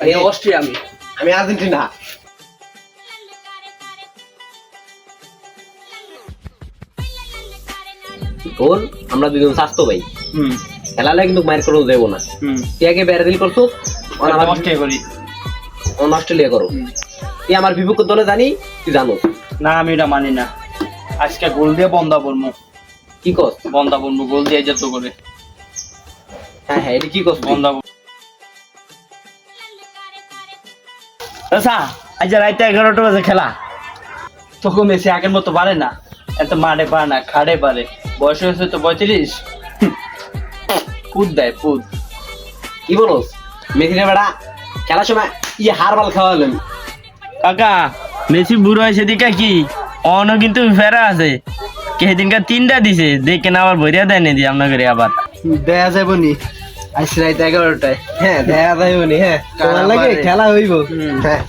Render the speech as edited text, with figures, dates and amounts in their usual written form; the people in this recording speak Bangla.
এই অস্ট্রিয়া আমি আর্জেন্টিনা। ওর আমরা দুজন স্বাস্থ্য ভাই খেলালে কিন্তু মায়ের করে দেবো না। তুই আগে ব্রাজিল করছো, আমার অস্ট্রেলিয়া করো। তুই আমার বিপক্ষ দলে জানি, তুই জানো না? আমি এটা মানি না। আজকে গোল দিয়ে বন্ধা বলবো। কি কস? বন্ধা বলবো, গোল দিয়ে যেত করে। হ্যাঁ হ্যাঁ, এটা কি কস? বন্ধা আচ্ছা, আজ রাইতে 11টা বাজে খেলা। তখন মেসি আগের মতো পারে না, এত মাঠে পারে না, খাড়ে পারে। বয়স হয়েছে তো 35। পুত দেয় পুত। কি বলস? মেসির বেড়া খেলার সময় হারবাল খাওয়ালেন। কাকা, মেসি বুড়ো হয়েছে দিকা কি অনও কিন্তু ফেরা আছে। সেদিনকার 3টা দিছে, দেখে না আবার ভরিয়া দেয় নি দিয়ে আপনাকে আবার দেখা যাবো নি আজ রাত 11টায়। হ্যাঁ দেখা যাইব নি। হ্যাঁ, তোমার লাগে খেলা হইব। হ্যাঁ।